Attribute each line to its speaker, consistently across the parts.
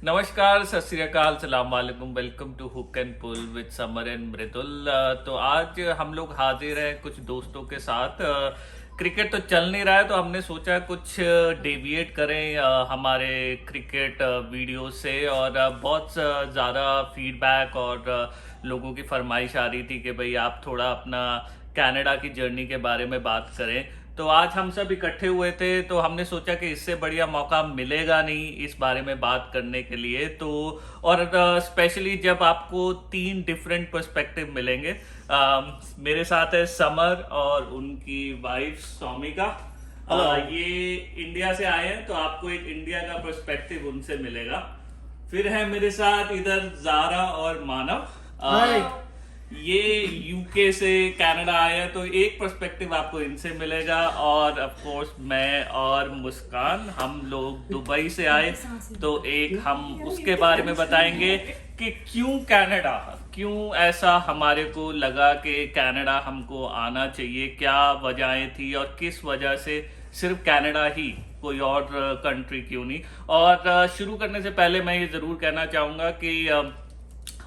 Speaker 1: नमस्कार, सत श्री अकाल, सलाम वालेकुम, welcome to hook and pull with Samar and Mridul. तो आज हम लोग हाजिर हैं कुछ दोस्तों के साथ। क्रिकेट तो चल नहीं रहा है, तो हमने सोचा कुछ डेविएट करें हमारे क्रिकेट वीडियो से। और बहुत ज़्यादा फीडबैक और लोगों की फरमाइश आ रही थी कि भाई आप थोड़ा अपना कनाडा की जर्नी के बारे में बात करें। तो आज हम सब इकट्ठे हुए थे, तो हमने सोचा कि इससे बढ़िया मौका मिलेगा नहीं इस बारे में बात करने के लिए। तो और स्पेशली जब आपको 3 डिफरेंट पर्सपेक्टिव मिलेंगे। मेरे साथ है समर और उनकी वाइफ सौमिका। ये इंडिया से आए हैं, तो आपको एक इंडिया का पर्सपेक्टिव उनसे मिलेगा। फिर है मेरे साथ इधर जारा और मानव। ये यूके से कनाडा आए हैं, तो एक पर्सपेक्टिव आपको इनसे मिलेगा। और ऑफ कोर्स मैं और मुस्कान, हम लोग दुबई से आए, तो एक हम उसके बारे में बताएंगे कि क्यों कनाडा, क्यों ऐसा हमारे को लगा कि कनाडा हमको आना चाहिए, क्या वजहें थी और किस वजह से सिर्फ कनाडा ही, कोई और कंट्री क्यों नहीं। और शुरू करने से पहले मैं ये ज़रूर कहना चाहूँगा कि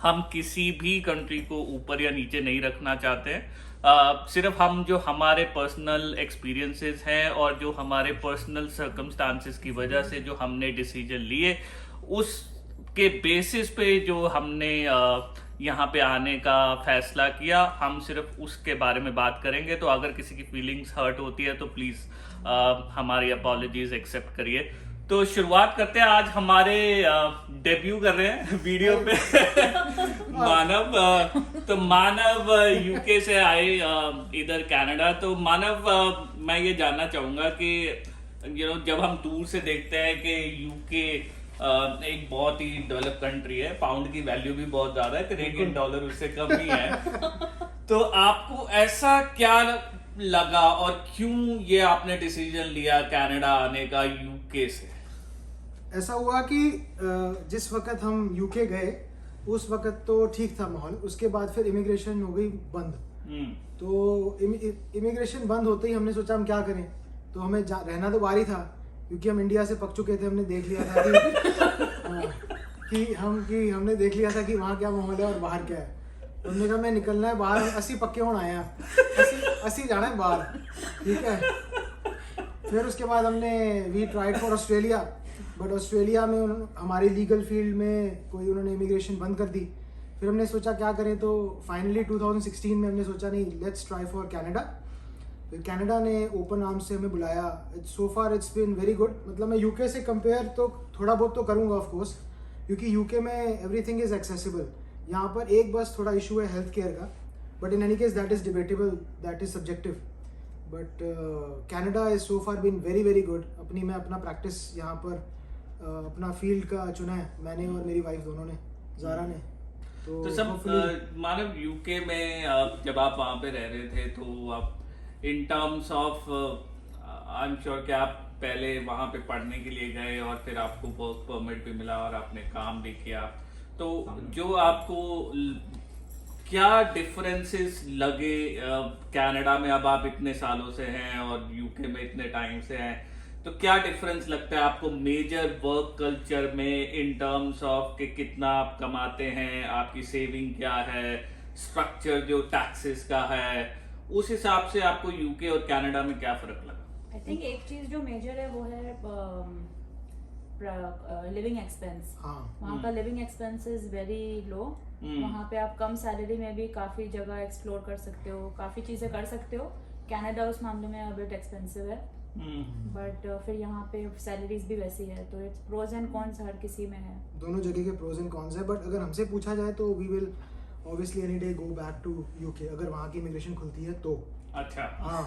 Speaker 1: हम किसी भी कंट्री को ऊपर या नीचे नहीं रखना चाहते हैं। सिर्फ हम जो हमारे पर्सनल एक्सपीरियंसेस हैं और जो हमारे पर्सनल सर्कमस्टांसेस की वजह से जो हमने डिसीजन लिए, उसके बेसिस पे जो हमने यहाँ पे आने का फैसला किया, हम सिर्फ उसके बारे में बात करेंगे। तो अगर किसी की फीलिंग्स हर्ट होती है तो प्लीज़ हमारी अपॉलॉजीज एक्सेप्ट करिए। तो शुरुआत करते हैं। आज हमारे डेब्यू कर रहे हैं वीडियो पे मानव। तो मानव यूके से आए इधर कनाडा। तो मानव, मैं ये जानना चाहूंगा कि जब हम दूर से देखते हैं कि यूके एक बहुत ही डेवलप कंट्री है, पाउंड की वैल्यू भी बहुत ज्यादा है, कैनेडियन डॉलर उससे कम ही है। तो आपको ऐसा क्या लगा और क्यों ये आपने डिसीजन लिया कनाडा आने का यूके से?
Speaker 2: ऐसा हुआ कि जिस वक्त हम यूके गए उस वक्त तो ठीक था माहौल। उसके बाद फिर इमिग्रेशन हो गई बंद। तो इमिग्रेशन बंद होते ही हमने सोचा हम क्या करें। तो हमें रहना तो बाहर ही था, क्योंकि हम इंडिया से पक चुके थे। हमने देख लिया था कि हमने देख लिया था कि वहाँ क्या माहौल है और बाहर क्या है। तो हमने कहा मैं निकलना है बाहर, 80 पक्के होना आया, 80 जाना है बाहर, ठीक है। फिर उसके बाद हमने we tried for Australia, but Australia में हमारी लीगल फील्ड में कोई उन्होंने इमिग्रेशन बंद कर दी। फिर हमने सोचा क्या करें, तो फाइनली 2016 में हमने सोचा नहीं, लेट्स ट्राई फॉर कनाडा। फिर कनाडा ने ओपन आर्म्स से हमें बुलाया। So far it's been very good. मतलब मैं यूके से कंपेयर तो थोड़ा बहुत तो करूँगा ऑफ कोर्स, क्योंकि यूके में एवरीथिंग इज़ एक्सेसिबल। यहाँ पर एक बस थोड़ा इशू है हेल्थ केयर का, but in any case that is debatable, that is subjective. But Canada is so far been very very good. मैं अपना प्रैक्टिस यहाँ पर अपना फील्ड का चुना है मैंने और मेरी वाइफ दोनों ने, जारा ने।
Speaker 1: तो सब मानव, यूके में जब आप वहाँ पे रह रहे थे, तो आप इन terms of I am sure कि आप पहले वहाँ पे पढ़ने के लिए गए और फिर आपको वर्क परमिट भी मिला और आपने काम भी किया। तो जो आपको क्या डिफरेंसेस लगे कनाडा में? अब आप इतने सालों से हैं और यूके में इतने टाइम से हैं, तो क्या डिफरेंस लगता है आपको मेजर वर्क कल्चर में, इन टर्म्स ऑफ कि कितना आप कमाते हैं, आपकी सेविंग क्या है, स्ट्रक्चर जो टैक्सेस का है, उस हिसाब से आपको यूके और कनाडा में क्या फर्क लगा?
Speaker 3: आई थिंक एक चीज जो मेजर है वो है लिविंग एक्सपेंस। वहाँ का living expense is very low. वहाँ पे आप कम सैलरी में भी काफी जगह एक्सप्लोर कर सकते हो, काफी चीजें कर सकते हो। कनाडा उस मामले में अ बिट एक्सपेंसिव है, बट फिर यहाँ पे सैलरीज भी वैसी है। तो इट्स प्रोज एंड कॉन्स हर किसी में है,
Speaker 2: दोनों जगह के प्रोज एंड कॉन्स है। बट अगर हमसे पूछा जाए तो we will obviously any day go back to UK, अगर वहाँ की इमिग्रेशन खुलती है तो।
Speaker 1: अच्छा।
Speaker 2: हाँ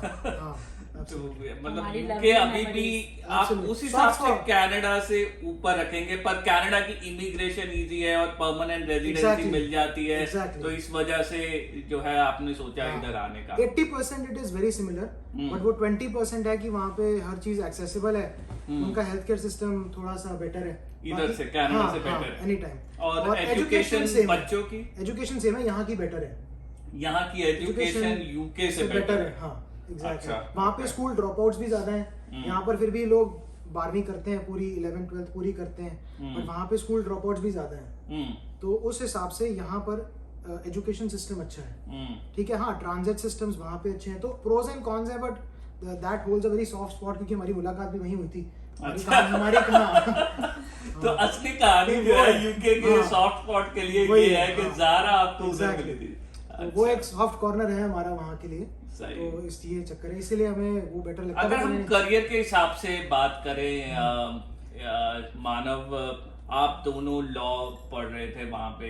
Speaker 1: तो मतलब यूके अभी भी आप उस हिसाब से कनाडा से ऊपर रखेंगे, पर कनाडा की इमिग्रेशन इजी है और परमानेंट रेजिडेंसी मिल जाती है। तो इस वजह से जो है आपने सोचा इधर आने का।
Speaker 2: 80% it is very similar, but वो 20% है कि वहाँ पे हर चीज एक्सेसिबल है। उनका हेल्थ केयर सिस्टम थोड़ा सा बेटर है
Speaker 1: इधर से, कनाडा से बेटर है
Speaker 2: एनी टाइम।
Speaker 1: और एजुकेशन बच्चों की
Speaker 2: एजुकेशन सेम है, यहाँ की बेटर है।
Speaker 1: यहाँ की एजुकेशन यूके से बेटर है।
Speaker 2: हाँ एग्जैक्टली। वहाँ पे स्कूल ड्रॉप आउट्स भी ज्यादा हैं, यहाँ पर फिर भी लोग 12वीं करते हैं पूरी, 11th 12th पूरी करते हैं, बट वहाँ पे स्कूल ड्रॉप आउट्स भी ज्यादा हैं। तो उस हिसाब से यहाँ पर एजुकेशन सिस्टम अच्छा है। ठीक है, हाँ ट्रांजिट सिस्टम्स वहाँ पे अच्छे हैं, तो प्रोज एंड कॉन्स है, but that holds a very soft spot, क्योंकि हमारी मुलाकात भी वहीं हुई थी। हमारी कहाँ
Speaker 1: तो असली कहानी जो है यूके के सॉफ्ट स्पॉट के लिए ये है कि ज़ारा आपको उधर मिली थी।
Speaker 2: वो एक सॉफ्ट कॉर्नर है हमारा वहाँ के लिए, तो ये चक्कर है, इसीलिए हमें वो बेटर लगता है।
Speaker 1: अगर हम करियर के हिसाब से बात करें, मानव आप दोनों लॉ पढ़ रहे थे वहाँ पे,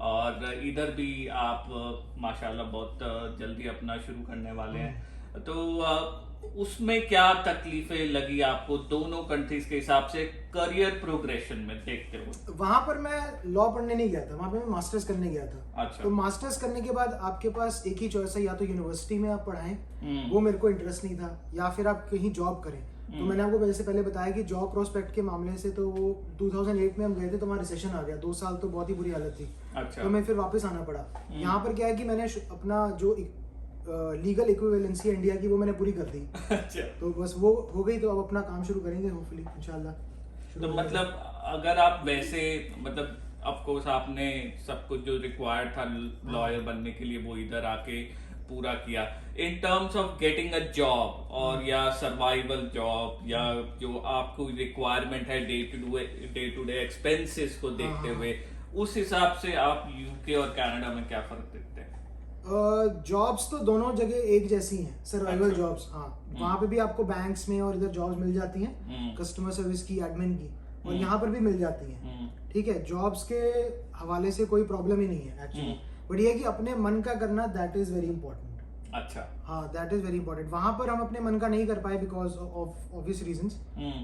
Speaker 1: और इधर भी आप माशाल्लाह बहुत जल्दी अपना शुरू करने वाले हैं, तो उसमें क्या तकलीफें लगी आपको दोनों कंट्रीज के हिसाब से करियर प्रोग्रेशन में देखते हुए?
Speaker 2: वहां पर मैं लॉ पढ़ने नहीं गया था, वहां पे मैं मास्टर्स करने गया था।
Speaker 1: अच्छा।
Speaker 2: तो मास्टर्स करने के बाद आपके पास एक ही चॉइस है, या तो यूनिवर्सिटी में आप पढ़ाएं, वो मेरे को इंटरेस्ट नहीं था, या फिर आप कहीं जॉब करें। तो मैंने आपको वैसे पहले बताया कि जॉब प्रोस्पेक्ट के मामले से तो वो 2008 में हम गए थे, तो वहाँ रिसेशन आ गया, 2 साल तो बहुत ही बुरी हालत थी।
Speaker 1: अच्छा।
Speaker 2: तो मैं फिर वापस आना पड़ा। यहाँ पर क्या है कि मैंने अपना जो लीगल इक्विवेलेंसी है इंडिया की, वो मैंने पूरी कर दी।
Speaker 1: अच्छा।
Speaker 2: तो बस वो हो गई, तो अब अपना काम शुरू करेंगे होपफुली इंशाल्लाह।
Speaker 1: तो मतलब अगर आप वैसे मतलब ऑफ कोर्स आपने सब कुछ जो रिक्वायर्ड था लॉयर बनने के लिए वो इधर आके पूरा किया, इन terms of getting a job और या सर्वाइवल जॉब, या जो आपको रिक्वायरमेंट है डे टू डे एक्सपेंसेस को देखते हुए, उस हिसाब से आप यूके और कनाडा में क्या फर्क देखते हैं?
Speaker 2: जॉब्स तो दोनों जगह एक जैसी हैं, सर्वाइवल जॉब्स। हाँ, वहाँ पे भी आपको बैंक्स में और इधर जॉब्स मिल जाती हैं, कस्टमर सर्विस की, एडमिन की, और यहाँ पर भी मिल जाती हैं। ठीक है, जॉब्स के हवाले से कोई प्रॉब्लम ही नहीं है एक्चुअली, बट ये कि अपने मन का करना, दैट इज वेरी इंपॉर्टेंट।
Speaker 1: अच्छा।
Speaker 2: हाँ, दैट इज वेरी इंपॉर्टेंट। वहाँ पर हम अपने मन का नहीं कर पाए because of obvious reasons,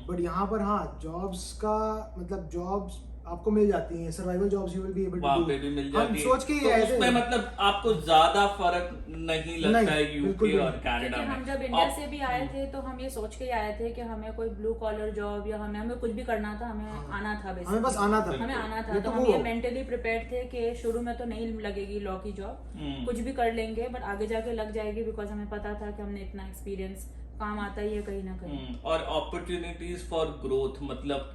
Speaker 2: but यहाँ पर हाँ जॉब्स का मतलब जॉब्स आपको मिल जाती हैं, survival jobs you will be able to
Speaker 1: वहाँ पे भी मिल जाती है।
Speaker 2: सोच के ही
Speaker 1: तो
Speaker 2: आए थे।
Speaker 1: उसमें मतलब आपको ज्यादा फर्क नहीं लगता है यूके और कनाडा में?
Speaker 3: हम जब इंडिया से भी आए थे तो हम ये सोच के ही आए थे कि हमें कोई ब्लू कॉलर जॉब या हमें कुछ भी करना था, हमें आना था,
Speaker 2: हमें बस आना था,
Speaker 3: हमें आना था। तो हम ये मेंटली प्रिपेयर्ड थे कि शुरू में तो नहीं लगेगी लॉ की जॉब, कुछ भी कर लेंगे, बट आगे जाके लग जाएगी, बिकॉज हमें पता था कि हमने इतना एक्सपीरियंस, काम आता ही है कहीं ना कहीं।
Speaker 1: और अपॉर्चुनिटीज फॉर ग्रोथ, मतलब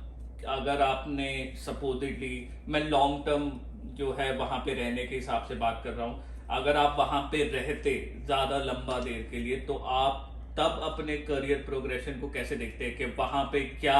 Speaker 1: अगर आपने सपोजिटली, मैं लॉन्ग टर्म जो है वहां पे रहने के हिसाब से बात कर रहा हूँ, अगर आप वहां पे रहते ज्यादा लंबा देर के लिए, तो आप तब अपने करियर प्रोग्रेशन को कैसे देखते हैं कि वहां पे क्या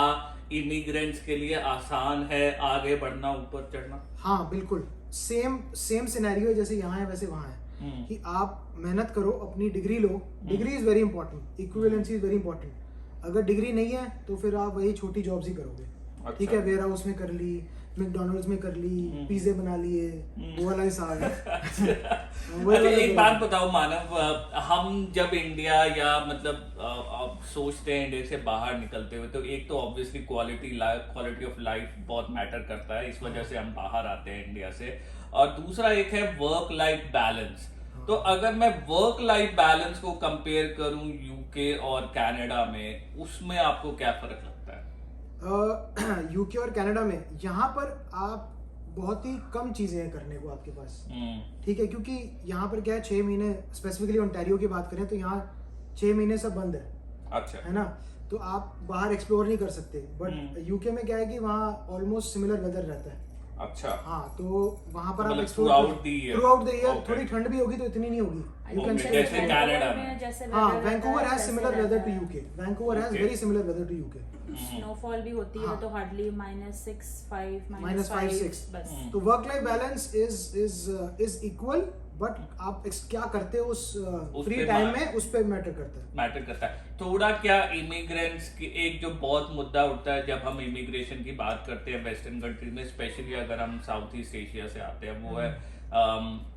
Speaker 1: इमिग्रेंट्स के लिए आसान है आगे बढ़ना, ऊपर चढ़ना?
Speaker 2: हाँ बिल्कुल, सेम सिनेरियो जैसे यहाँ है वैसे वहाँ है, कि आप मेहनत करो, अपनी degree low, degree is very important, equivalency is very important. अगर डिग्री नहीं है तो फिर आप वही छोटी जॉब्स ही करोगे।
Speaker 1: अच्छा।
Speaker 2: ठीक है, वेयर हाउस में कर ली, मैकडॉनल्ड्स में कर ली, पिज़्ज़े बना लिए, वो वाला हिसाब है।
Speaker 1: अच्छा, एक बात बताओ मानव, हम जब इंडिया या मतलब सोचते हैं इंडिया से बाहर निकलते हुए, तो एक तो ऑब्वियसली क्वालिटी ऑफ लाइफ बहुत मैटर करता है, इस वजह से हम बाहर आते हैं इंडिया से, और दूसरा एक है वर्क लाइफ बैलेंस। तो अगर मैं वर्क लाइफ बैलेंस को कंपेयर करूं यूके और कनाडा में, उसमें आपको क्या फर्क लगता है?
Speaker 2: यूके और कनाडा में यहाँ पर आप बहुत ही कम चीजें हैं करने को आपके पास। ठीक है, क्योंकि यहाँ पर क्या है, 6 महीने, स्पेसिफिकली ओंटारियो की बात करें तो यहाँ 6 महीने सब बंद है। अच्छा। है ना, तो आप बाहर एक्सप्लोर नहीं कर सकते, बट यूके में क्या है कि वहाँ ऑलमोस्ट सिमिलर वेदर रहता है।
Speaker 1: अच्छा।
Speaker 2: हाँ, तो वहाँ पर आप
Speaker 1: explore through out the year,
Speaker 2: थोड़ी ठंड भी होगी तो इतनी नहीं होगी।
Speaker 1: जैसे कनाडा में।
Speaker 2: हाँ, Vancouver has similar weather to UK, Vancouver has very similar weather to UK.
Speaker 3: Snowfall भी होती है तो हार्डली -6, -5, बस।
Speaker 2: तो work life balance is equal, but आप क्या करते हो उस फ्री टाइम में, उस पे मैटर करता है।
Speaker 1: थोड़ा क्या इमिग्रेंट्स की एक जो बहुत मुद्दा उठता है जब हम इमिग्रेशन की बात करते हैं वेस्टर्न कंट्रीज में, स्पेशली अगर हम साउथ ईस्ट एशिया से आते हैं, वो है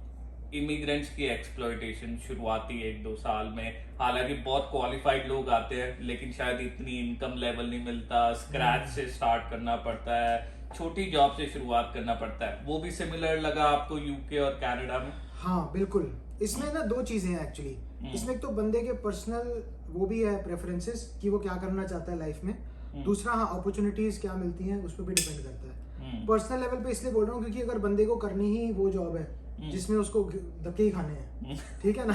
Speaker 1: इमिग्रेंट्स की एक्सप्लॉयटेशन शुरुआती 1-2 साल में। हालांकि बहुत क्वालिफाइड लोग आते हैं, लेकिन शायद इतनी इनकम लेवल नहीं मिलता, स्क्रैच से स्टार्ट करना पड़ता है, छोटी जॉब से शुरुआत करना पड़ता है। वो भी सिमिलर लगा आपको यूके और कनाडा में?
Speaker 2: हाँ बिल्कुल, इसमें ना 2 चीजें हैं एक्चुअली। इसमें एक तो बंदे के पर्सनल वो भी है प्रेफरेंसेस कि वो क्या करना चाहता है लाइफ में, दूसरा हाँ अपॉर्चुनिटीज क्या मिलती हैं उस पर भी डिपेंड करता है। पर्सनल लेवल पे इसलिए बोल रहा हूँ क्योंकि अगर बंदे को करनी ही वो जॉब है जिसमें उसको धक्के ही खाने हैं, ठीक है ना,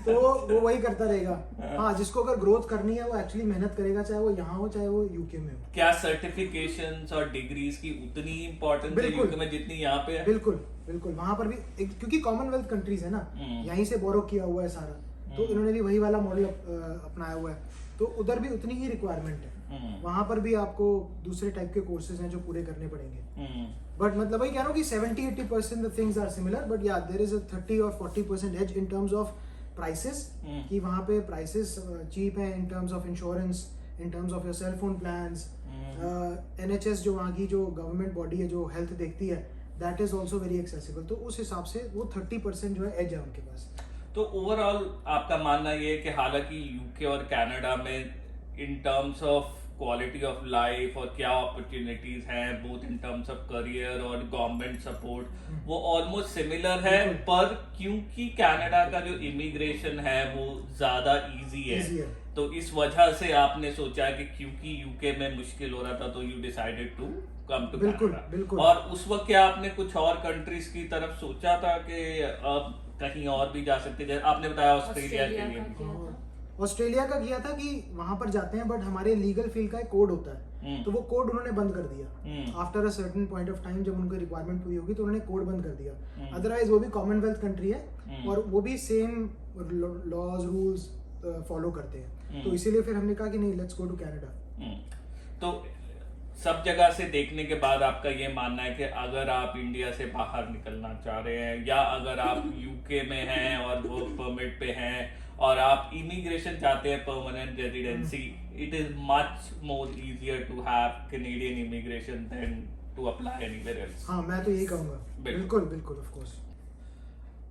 Speaker 2: तो वो वही करता रहेगा। हाँ, जिसको अगर ग्रोथ करनी है वो एक्चुअली मेहनत करेगा, चाहे वो यहाँ हो चाहे वो यूके में हो।
Speaker 1: क्या सर्टिफिकेशंस और डिग्रीज की उतनी इंपॉर्टेंस है
Speaker 2: बिल्कुल।
Speaker 1: यूके में जितनी यहाँ पे है?
Speaker 2: बिल्कुल बिल्कुल, वहां पर भी क्योंकि कॉमनवेल्थ कंट्रीज है ना, यहीं से बोरो किया हुआ है सारा, तो इन्होंने भी वही वाला मॉडल अपनाया हुआ है, तो उधर भी उतनी ही रिक्वायरमेंट है। वहां पर भी आपको दूसरे टाइप के कोर्सेज हैं जो पूरे करने पड़ेंगे। बट मतलब वही कह रहा हूँ कि 70-80% the things are similar, but yeah there is a 30 और 40% as in terms of prices, कि वहाँ पे प्राइसेस चीप है in terms of insurance, in terms of your cell phone plans, NHS जो वहाँ की जो गवर्नमेंट बॉडी है जो हेल्थ देखती है, that is also very accessible. तो उस हिसाब से वो 30% जो है एज है उनके पास।
Speaker 1: तो ओवरऑल आपका मानना ये है कि हालांकि यूके और कनाडा में इन terms of quality of life और क्या अपॉर्चुनिटीज हैं both in terms of career और गवर्नमेंट सपोर्ट वो ऑलमोस्ट सिमिलर है, पर क्योंकि कनाडा का जो इमिग्रेशन है वो ज्यादा इजी है, तो इस वजह से आपने सोचा कि क्योंकि यूके में मुश्किल हो रहा था तो you decided to come to Canada. और उस वक्त क्या आपने कुछ और कंट्रीज की तरफ सोचा था कि अब कहीं और भी जा सकते हैं? आपने बताया ऑस्ट्रेलिया के लिए।
Speaker 2: ऑस्ट्रेलिया का किया था कि वहां पर जाते हैं, बट हमारे लीगल फील्ड का एक कोड होता है, तो वो कोड उन्होंने बंद कर दिया after a certain point of time. जब उनकी रिक्वायरमेंट पूरी होगी तो उन्होंने कोड बंद कर दिया। अदरवाइज वो भी कॉमनवेल्थ कंट्री है और वो भी सेम लॉज रूल्स फॉलो करते हैं, तो इसीलिए फिर हमने कहा कि नहीं, लेट्स गो टू कनाडा।
Speaker 1: तो सब जगह से देखने के बाद आपका ये मानना है कि अगर आप इंडिया से बाहर निकलना चाह रहे हैं या अगर आप यूके में हैं और वो परमिट पे हैं और आप इमिग्रेशन चाहते हैं, permanent residency, it is much more easier to have Canadian immigration than to apply anywhere else.
Speaker 2: हाँ, मैं तो यही कहूंगा। बिल्कुल बिल्कुल, ऑफ कोर्स।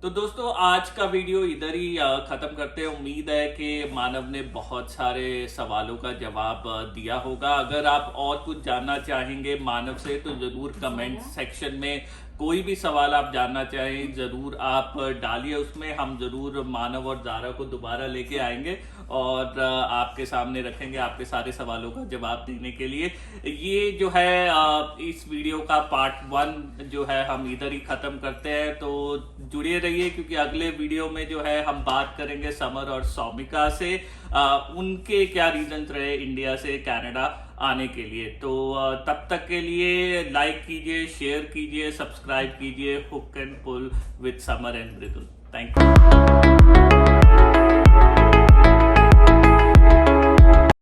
Speaker 1: तो दोस्तों आज का वीडियो इधर ही खत्म करते हैं। उम्मीद है कि मानव ने बहुत सारे सवालों का जवाब दिया होगा। अगर आप और कुछ जानना चाहेंगे मानव से तो जरूर कमेंट सेक्शन में कोई भी सवाल आप जानना चाहें जरूर आप डालिए, उसमें हम जरूर मानव और ज़ारा को दोबारा लेके आएंगे और आपके सामने रखेंगे आपके सारे सवालों का जवाब देने के लिए। ये जो है इस वीडियो का पार्ट 1 जो है हम इधर ही खत्म करते हैं, तो जुड़े रहिए क्योंकि अगले वीडियो में जो है हम बात करेंगे समर और सौमिका से, उनके क्या रीजन रहे इंडिया से कनाडा आने के लिए। तो तब तक के लिए लाइक कीजिए, शेयर कीजिए, सब्सक्राइब कीजिए hook and pull with Samar and Mridul. Thank you.